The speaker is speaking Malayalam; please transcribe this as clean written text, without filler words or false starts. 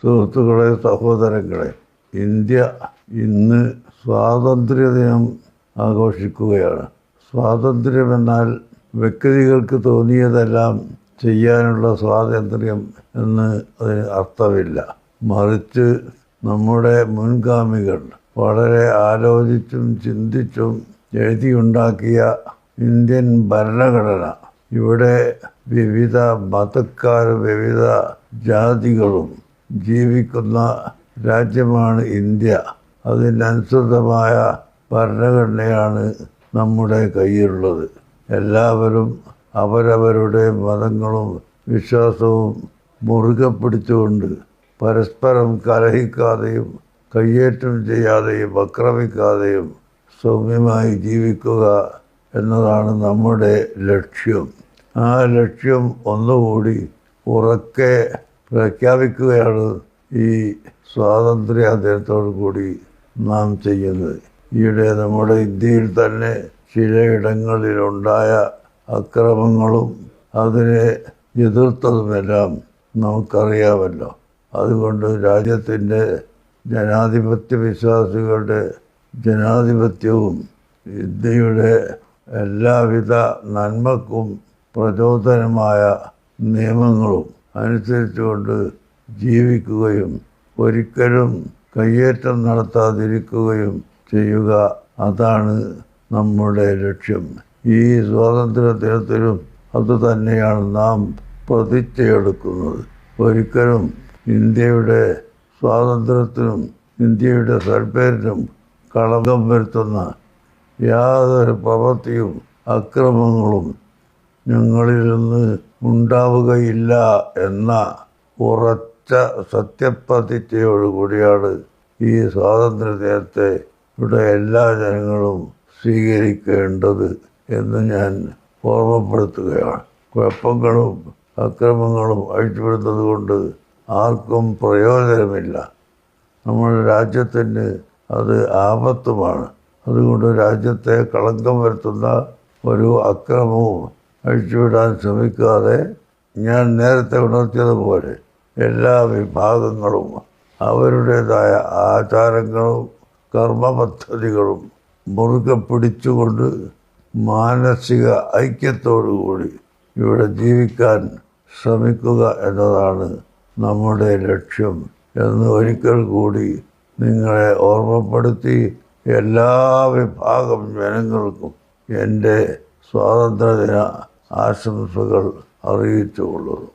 സുഹൃത്തുക്കളെ, സഹോദരങ്ങളെ, ഇന്ത്യ ഇന്ന് സ്വാതന്ത്ര്യദിനം ആഘോഷിക്കുകയാണ്. സ്വാതന്ത്ര്യമെന്നാൽ വ്യക്തികൾക്ക് തോന്നിയതെല്ലാം ചെയ്യാനുള്ള സ്വാതന്ത്ര്യം എന്ന് അതിന് അർത്ഥമില്ല. മറിച്ച് നമ്മുടെ മുൻഗാമികൾ വളരെ ആലോചിച്ചും ചിന്തിച്ചും എഴുതിയുണ്ടാക്കിയ ഇന്ത്യൻ ഭരണഘടന, ഇവിടെ വിവിധ മതക്കാരും വിവിധ ജാതികളും ജീവിക്കുന്ന രാജ്യമാണ് ഇന്ത്യ. അതിനനുസൃതമായ ഭരണഘടനയാണ് നമ്മുടെ കയ്യിലുള്ളത്. എല്ലാവരും അവരവരുടെ മതങ്ങളും വിശ്വാസവും മുറുകെ പിടിച്ചുകൊണ്ട് പരസ്പരം കലഹിക്കാതെയും കയ്യേറ്റം ചെയ്യാതെയും ആക്രമിക്കാതെയും സൗമ്യമായി ജീവിക്കുക എന്നതാണ് നമ്മുടെ ലക്ഷ്യം. ആ ലക്ഷ്യം ഒന്നുകൂടി ഉറക്കെ പ്രഖ്യാപിക്കുകയാണ് ഈ സ്വാതന്ത്ര്യ ദിനത്തോടു കൂടി നാം ചെയ്യുന്നത്. ഈയിടെ നമ്മുടെ ഇന്ത്യയിൽ തന്നെ ചിലയിടങ്ങളിലുണ്ടായ അക്രമങ്ങളും അതിനെ എതിർത്തതുമെല്ലാം നമുക്കറിയാമല്ലോ. അതുകൊണ്ട് രാജ്യത്തിൻ്റെ ജനാധിപത്യ വിശ്വാസികളുടെ ജനാധിപത്യവും ഇന്ത്യയുടെ എല്ലാവിധ നന്മക്കും പ്രചോദനമായ നിയമങ്ങളും അനുസരിച്ചുകൊണ്ട് ജീവിക്കുകയും ഒരിക്കലും കയ്യേറ്റം നടത്താതിരിക്കുകയും ചെയ്യുക, അതാണ് നമ്മുടെ ലക്ഷ്യം. ഈ സ്വാതന്ത്ര്യ ദിനത്തിലും അതുതന്നെയാണ് നാം പ്രതിജ്ഞയെടുക്കുന്നത്. ഒരിക്കലും ഇന്ത്യയുടെ സ്വാതന്ത്ര്യത്തിനും ഇന്ത്യയുടെ സൽപ്പേരിനും കളങ്കം വരുത്തുന്ന യാതൊരു പ്രവൃത്തിയും അക്രമങ്ങളും ഞങ്ങളിൽ നിന്ന് ഉണ്ടാവുകയില്ല എന്ന ഉറച്ച സത്യപ്രതിജ്ഞയോടുകൂടിയാണ് ഈ സ്വാതന്ത്ര്യ ദിനത്തെ ഇവിടെ എല്ലാ ജനങ്ങളും സ്വീകരിക്കേണ്ടത് എന്ന് ഞാൻ ഓർമ്മപ്പെടുത്തുകയാണ്. കുഴപ്പങ്ങളും അക്രമങ്ങളും അഴിച്ചുവിടുന്നത് കൊണ്ട് ആർക്കും പ്രയോജനമില്ല. നമ്മുടെ രാജ്യത്തിന് അത് ആപത്തുമാണ്. അതുകൊണ്ട് രാജ്യത്തെ കളങ്കം വരുത്തുന്ന ഒരു അക്രമവും അഴിച്ചുവിടാൻ ശ്രമിക്കാതെ, ഞാൻ നേരത്തെ ഉണർത്തിയതുപോലെ എല്ലാ വിഭാഗങ്ങളും അവരുടേതായ ആചാരങ്ങളും കർമ്മപദ്ധതികളും മുറുകെ പിടിച്ചുകൊണ്ട് മാനസിക ഐക്യത്തോടുകൂടി ഇവിടെ ജീവിക്കാൻ ശ്രമിക്കുക എന്നതാണ് നമ്മുടെ ലക്ഷ്യം എന്ന് ഒരിക്കൽ കൂടി നിങ്ങളെ ഓർമ്മപ്പെടുത്തി എല്ലാ വിഭാഗം ജനങ്ങൾക്കും എൻ്റെ സ്വാതന്ത്ര്യദിന ആശംസകൾ അറിയിച്ചുകൊള്ളുന്നു.